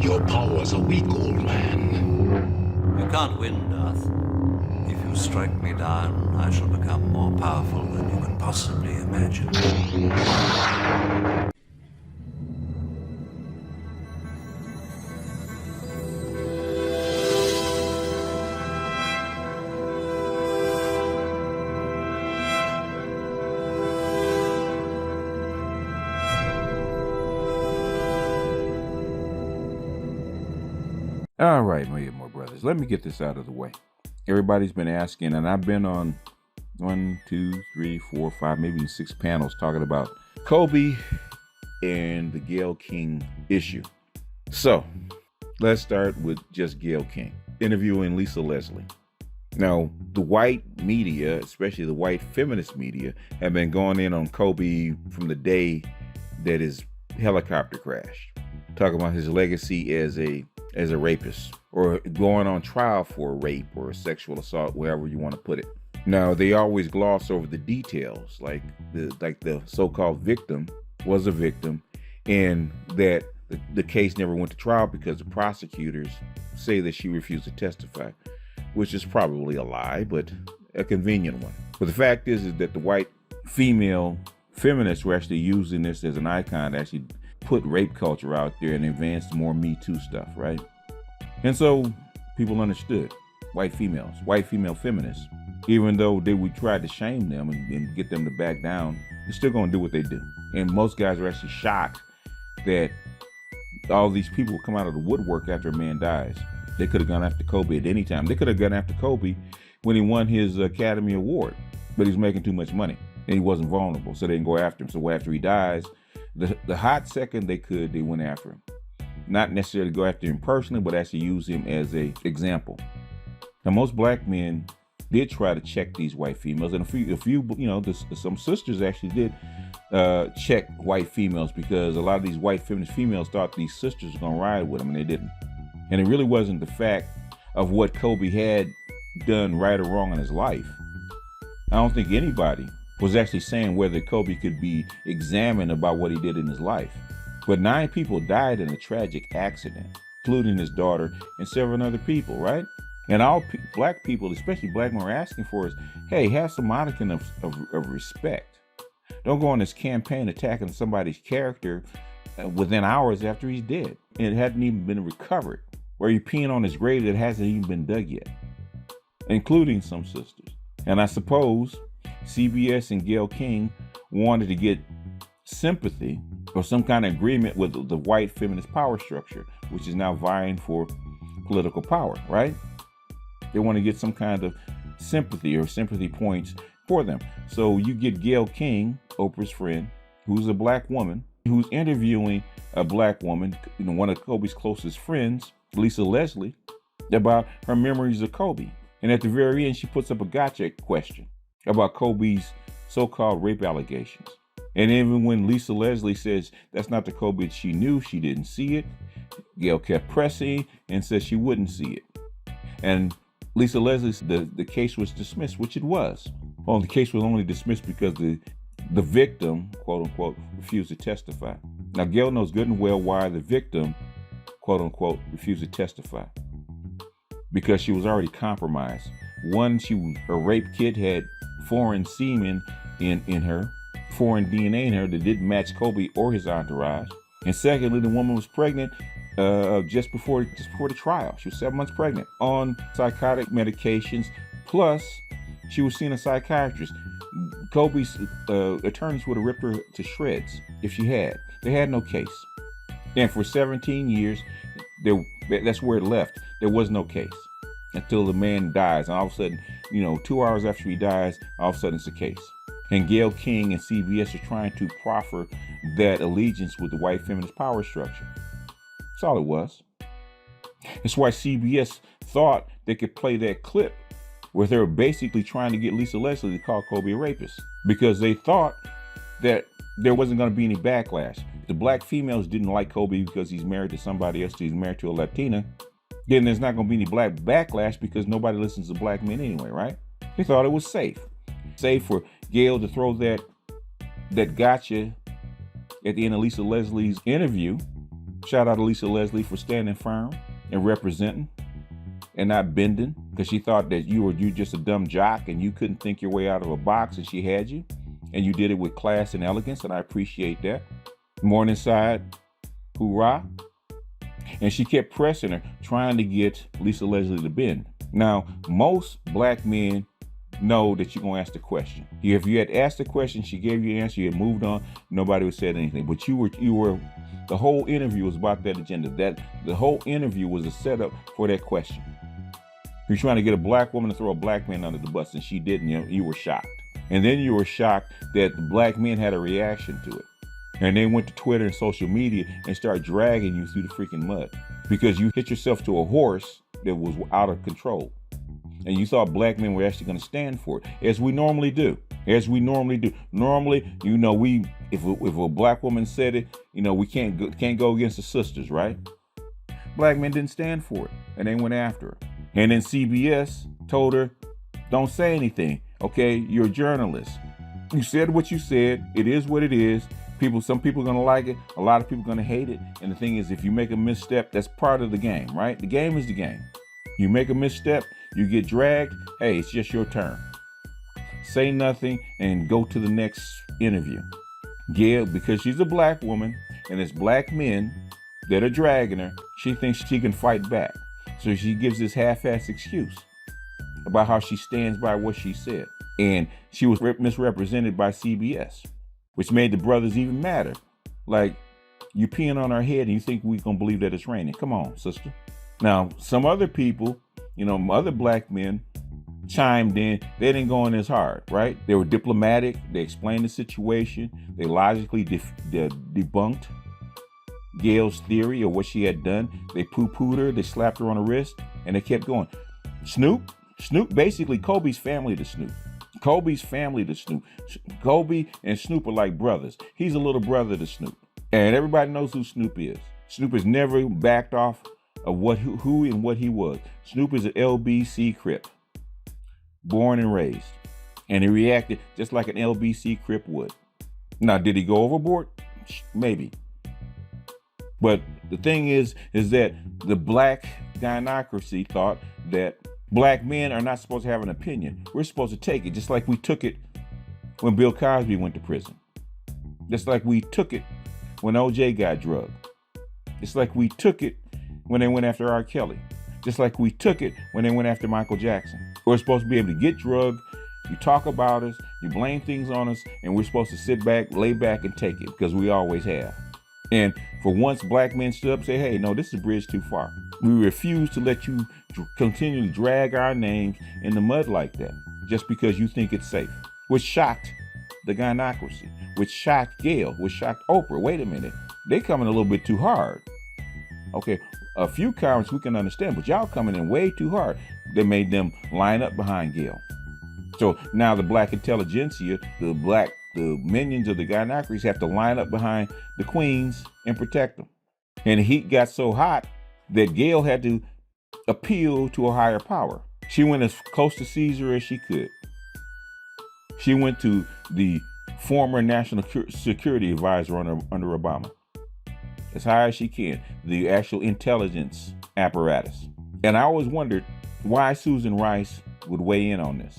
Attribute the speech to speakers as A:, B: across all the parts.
A: Your powers are weak, old man.
B: You can't win, Darth. If you strike me down, I shall become more powerful than you can possibly imagine.
C: All right, my more brothers, let me get this out of the way. Everybody's been asking, and I've been on 1, 2, 3, 4, 5, maybe 6 panels talking about Kobe and the Gayle King issue. So let's start with just Gayle King interviewing Lisa Leslie. Now, the white media, especially the white feminist media, have been going in on Kobe from the day that his helicopter crashed, talking about his legacy as a rapist, or going on trial for a rape or a sexual assault, wherever you want to put it. Now, they always gloss over the details, like the so-called victim was a victim, and that the case never went to trial because the prosecutors say that she refused to testify, which is probably a lie, but a convenient one. But the fact is that the white female feminists were actually using this as an icon to actually put rape culture out there and advance more Me Too stuff, right? And so people understood, white female feminists, even though they would try to shame them and get them to back down, they're still going to do what they do. And most guys are actually shocked that all these people come out of the woodwork after a man dies. They could have gone after Kobe at any time. They could have gone after Kobe when he won his Academy Award, but he was making too much money and he wasn't vulnerable, so they didn't go after him. So after he dies, the hot second they could, they went after him. Not necessarily go after him personally, but actually use him as a example. Now, most black men did try to check these white females, and a few, some sisters actually did check white females, because a lot of these white feminist females thought these sisters were gonna ride with them, and they didn't. And it really wasn't the fact of what Kobe had done right or wrong in his life. I don't think anybody was actually saying whether Kobe could be examined about what he did in his life. But 9 people died in a tragic accident, including his daughter and several other people, right? And all black people, especially black men, are asking for is, hey, have some modicum of respect. Don't go on this campaign attacking somebody's character within hours after he's dead. And it hadn't even been recovered. Or you're peeing on his grave that hasn't even been dug yet, including some sisters. And I suppose CBS and Gayle King wanted to get sympathy or some kind of agreement with the white feminist power structure, which is now vying for political power, right? They want to get some kind of sympathy or sympathy points for them. So you get Gayle King, Oprah's friend, who's a black woman, who's interviewing a black woman, one of Kobe's closest friends, Lisa Leslie, about her memories of Kobe. And at the very end, she puts up a gotcha question about Kobe's so-called rape allegations. And even when Lisa Leslie says that's not the Kobe she knew, she didn't see it, Gayle kept pressing and said she wouldn't see it. And Lisa Leslie, the case was dismissed, which it was. Well, the case was only dismissed because the victim, quote unquote, refused to testify. Now, Gayle knows good and well why the victim, quote unquote, refused to testify. Because she was already compromised. One, her rape kit had foreign semen in her, foreign DNA in her that didn't match Kobe or his entourage. And secondly, the woman was pregnant just before the trial. She was 7 months pregnant on psychotic medications. Plus, she was seeing a psychiatrist. Kobe's attorneys would have ripped her to shreds if she had. They had no case. And for 17 years, that's where it left. There was no case until the man dies. And all of a sudden, 2 hours after he dies, all of a sudden it's a case. And Gayle King and CBS are trying to proffer that allegiance with the white feminist power structure. That's all it was. That's why CBS thought they could play that clip where they were basically trying to get Lisa Leslie to call Kobe a rapist, because they thought that there wasn't going to be any backlash. If the black females didn't like Kobe because he's married to somebody else, he's married to a Latina, then there's not going to be any black backlash because nobody listens to black men anyway, right? They thought it was safe for Gayle to throw that gotcha at the end of Lisa Leslie's interview Shout out to Lisa Leslie for standing firm and representing and not bending, because she thought that you just a dumb jock and you couldn't think your way out of a box, and she had you, and you did it with class and elegance, and I appreciate that. Morningside, hoorah. And she kept pressing her, trying to get Lisa Leslie to bend. Now, most black men know that you're going to ask the question. If you had asked the question, she gave you an answer, you had moved on, nobody would said anything. But you were, the whole interview was about that agenda. The whole interview was a setup for that question. You're trying to get a black woman to throw a black man under the bus, and she didn't. You were shocked. And then you were shocked that the black men had a reaction to it. And they went to Twitter and social media and started dragging you through the freaking mud because you hit yourself to a horse that was out of control. And you thought black men were actually going to stand for it, as we normally do. Normally, if a black woman said it, we can't go against the sisters, right? Black men didn't stand for it, and they went after her. And then CBS told her, don't say anything, okay? You're a journalist. You said what you said. It is what it is. Some people are going to like it. A lot of people are going to hate it. And the thing is, if you make a misstep, that's part of the game, right? The game is the game. You make a misstep, you get dragged. Hey, it's just your turn. Say nothing and go to the next interview. Gayle, because she's a black woman and it's black men that are dragging her, she thinks she can fight back. So she gives this half-assed excuse about how she stands by what she said. And she was misrepresented by CBS, which made the brothers even madder. Like, you peeing on our head and you think we gonna believe that it's raining. Come on, sister. Now, some other people, other black men chimed in. They didn't go in as hard, right? They were diplomatic. They explained the situation. They logically debunked Gayle's theory of what she had done. They poo-pooed her. They slapped her on the wrist, and they kept going. Snoop, basically Kobe's family to Snoop. Kobe and Snoop are like brothers. He's a little brother to Snoop. And everybody knows who Snoop is. Snoop has never backed off of who and what he was. Snoop is an LBC Crip, born and raised. And he reacted just like an LBC Crip would. Now, did he go overboard? Maybe. But the thing is that the black gynocracy thought that black men are not supposed to have an opinion. We're supposed to take it, just like we took it when Bill Cosby went to prison. Just like we took it when OJ got drugged. Just like we took it when they went after R. Kelly. Just like we took it when they went after Michael Jackson. We're supposed to be able to get drugged. You talk about us, you blame things on us, and we're supposed to sit back, lay back, and take it, because we always have. And for once, black men stood up and say, hey, no, this is a bridge too far. We refuse to let you continually drag our names in the mud like that, just because you think it's safe. Which shocked the gynocracy, which shocked Gayle, which shocked Oprah. Wait a minute, they coming a little bit too hard. Okay, a few comments we can understand, but y'all coming in way too hard. They made them line up behind Gayle. So now the black intelligentsia, the minions of the gynocracies have to line up behind the queens and protect them. And the heat got so hot that Gayle had to appeal to a higher power. She went as close to Caesar as she could. She went to the former national security advisor under Obama, as high as she can, the actual intelligence apparatus. And I always wondered why Susan Rice would weigh in on this.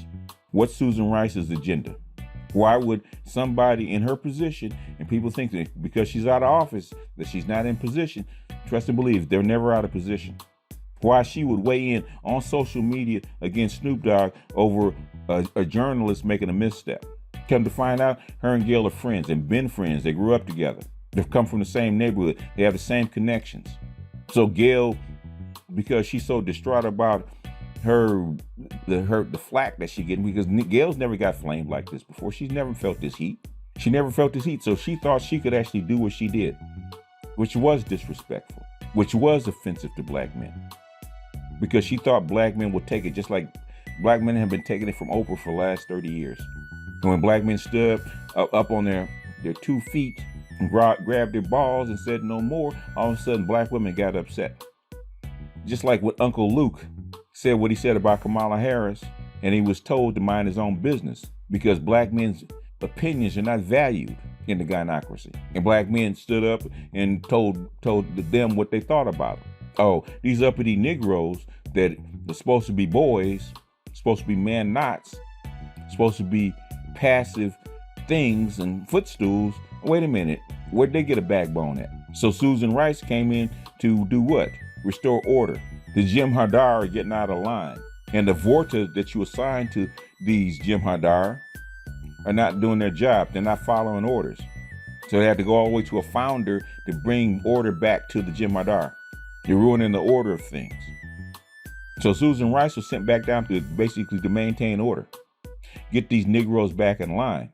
C: What's Susan Rice's agenda? Why would somebody in her position, and people think that because she's out of office, that she's not in position? Trust and believe, they're never out of position. Why she would weigh in on social media against Snoop Dogg over a journalist making a misstep. Come to find out, her and Gayle are friends and been friends. They grew up together. They've come from the same neighborhood. They have the same connections. So Gayle, because she's so distraught about the flack that she getting, because Gayle's never got flamed like this before. She's never felt this heat. So she thought she could actually do what she did, which was disrespectful, which was offensive to black men, because she thought black men would take it just like black men have been taking it from Oprah for the last 30 years. And when black men stood up on their 2 feet and grabbed their balls and said no more, all of a sudden black women got upset. Just like what Uncle Luke said, what he said about Kamala Harris, and he was told to mind his own business because black men's opinions are not valued in the gynocracy. And black men stood up and told them what they thought about it. Oh, these uppity Negroes that are supposed to be boys, supposed to be man-nots, supposed to be passive things and footstools. Wait a minute, where'd they get a backbone at? So Susan Rice came in to do what? Restore order. The Jem'Hadar are getting out of line. And the Vorta that you assign to these Jem'Hadar are not doing their job. They're not following orders. So they had to go all the way to a founder to bring order back to the Jem'Hadar. You're ruining the order of things. So Susan Rice was sent back down to basically to maintain order. Get these Negroes back in line.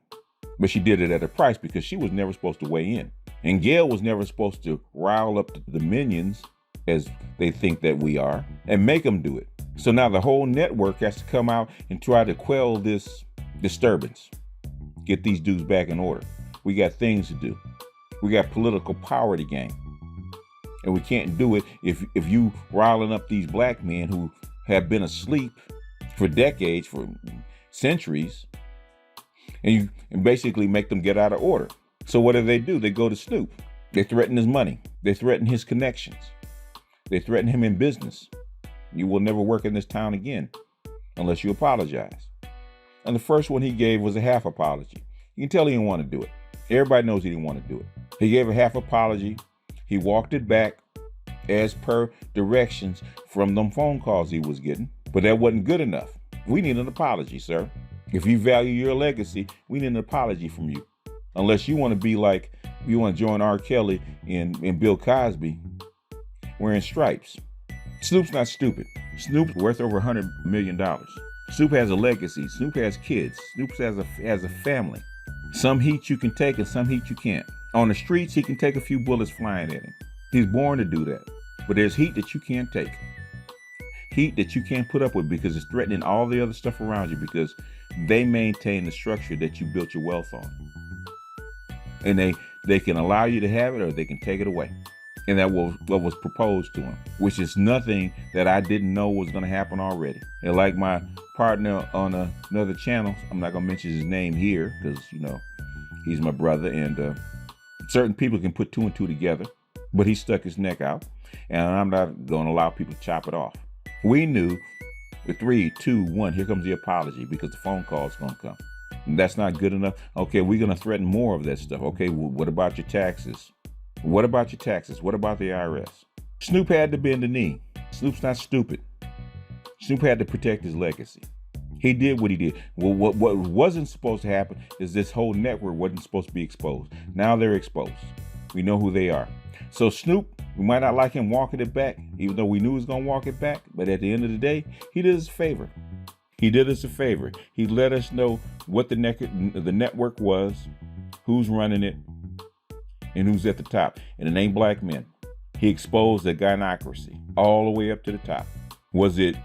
C: But she did it at a price because she was never supposed to weigh in. And Gayle was never supposed to rile up the minions, as they think that we are, and make them do it. So now the whole network has to come out and try to quell this disturbance. Get these dudes back in order. We got things to do. We got political power to gain. And we can't do it if you riling up these black men who have been asleep for decades, for centuries, and basically make them get out of order. So what do? They go to Snoop. They threaten his money. They threaten his connections. They threaten him in business. You will never work in this town again unless you apologize. And the first one he gave was a half apology. You can tell he didn't want to do it. Everybody knows he didn't want to do it. He gave a half apology. He walked it back as per directions from them phone calls he was getting. But that wasn't good enough. We need an apology, sir. If you value your legacy, we need an apology from you. Unless you want to be like, you want to join R. Kelly and Bill Cosby wearing stripes. Snoop's not stupid. Snoop's worth over $100 million. Snoop has a legacy. Snoop has kids. Snoop has a family. Some heat you can take and some heat you can't. On the streets, he can take a few bullets flying at him. He's born to do that. But there's heat that you can't take. Heat that you can't put up with because it's threatening all the other stuff around you because they maintain the structure that you built your wealth on. And they can allow you to have it or they can take it away. And that was what was proposed to him, which is nothing that I didn't know was going to happen already. And like my partner on another channel, I'm not going to mention his name here because, he's my brother and certain people can put two and two together, but he stuck his neck out and I'm not going to allow people to chop it off. We knew with 3, 2, 1, here comes the apology because the phone call is going to come. And that's not good enough. Okay, we're going to threaten more of that stuff. Okay, what about your taxes? What about your taxes? What about the IRS? Snoop had to bend the knee. Snoop's not stupid. Snoop had to protect his legacy. He did what he did. Well, what wasn't supposed to happen is this whole network wasn't supposed to be exposed. Now they're exposed. We know who they are. So Snoop, we might not like him walking it back, even though we knew he was going to walk it back. But at the end of the day, he did us a favor. He did us a favor. He let us know what the network was, who's running it, and who's at the top. And it ain't black men. He exposed the gynocracy all the way up to the top. Was it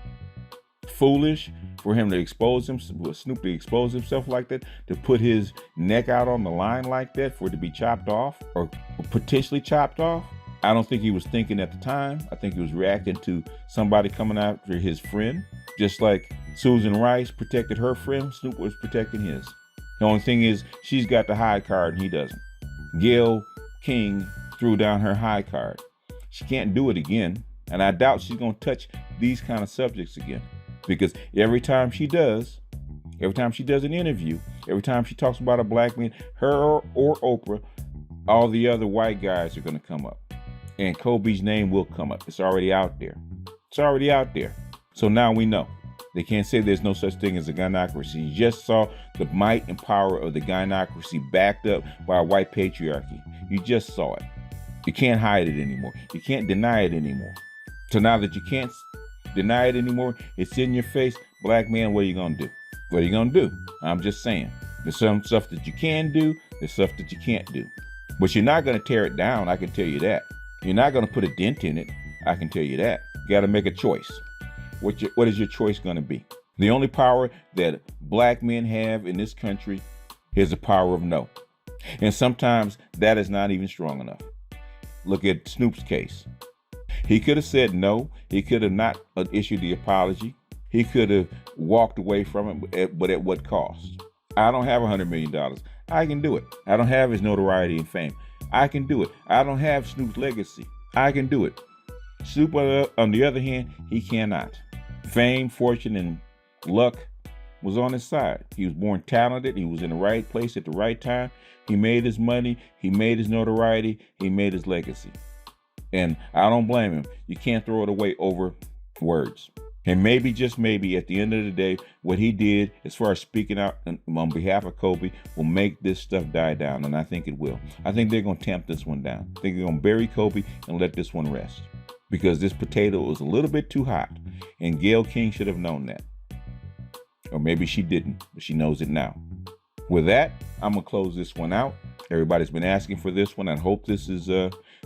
C: foolish for him to expose himself, Snoop to expose himself like that, to put his neck out on the line like that for it to be chopped off or potentially chopped off? I don't think he was thinking at the time. I think he was reacting to somebody coming after his friend. Just like Susan Rice protected her friend, Snoop was protecting his. The only thing is she's got the high card and he doesn't. Gayle King threw down her high card. She can't do it again. And I doubt she's going to touch these kind of subjects again. Because every time she does an interview, every time she talks about a black man, her or Oprah, all the other white guys are going to come up. And Kobe's name will come up. It's already out there. It's already out there. So now we know. They can't say there's no such thing as a gynocracy. You just saw the might and power of the gynocracy backed up by a white patriarchy. You just saw it. You can't hide it anymore. You can't deny it anymore. So now that you can't deny it anymore, it's in your face. Black man, what are you going to do? What are you going to do? I'm just saying. There's some stuff that you can do. There's stuff that you can't do. But you're not going to tear it down. I can tell you that. You're not going to put a dent in it. I can tell you that. You got to make a choice. What is your choice going to be? The only power that black men have in this country is the power of no. And sometimes that is not even strong enough. Look at Snoop's case. He could have said no. He could have not issued the apology. He could have walked away from it, but at what cost? I don't have $100 million. I can do it. I don't have his notoriety and fame. I can do it. I don't have Snoop's legacy. I can do it. Snoop, on the other hand, he cannot. Fame, fortune, and luck was on his side. He was born talented. He was in the right place at the right time. He made his money. He made his notoriety. He made his legacy. And I don't blame him. You can't throw it away over words. And maybe, just maybe, at the end of the day, what he did as far as speaking out on behalf of Kobe will make this stuff die down. And I think it will. I think they're going to tamp this one down. I think they're going to bury Kobe and let this one rest. Because this potato was a little bit too hot. And Gayle King should have known that. Or maybe she didn't, but she knows it now. With that, I'm going to close this one out. Everybody's been asking for this one. I hope this is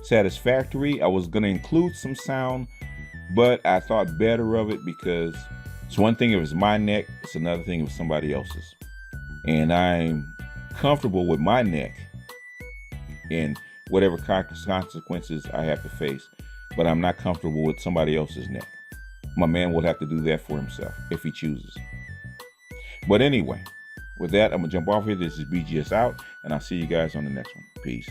C: satisfactory. I was going to include some sound, but I thought better of it because it's one thing if it's my neck, it's another thing if it's somebody else's. And I'm comfortable with my neck and whatever consequences I have to face, but I'm not comfortable with somebody else's neck. My man will have to do that for himself if he chooses. But anyway, with that, I'm going to jump off here. This is BGS out, and I'll see you guys on the next one. Peace.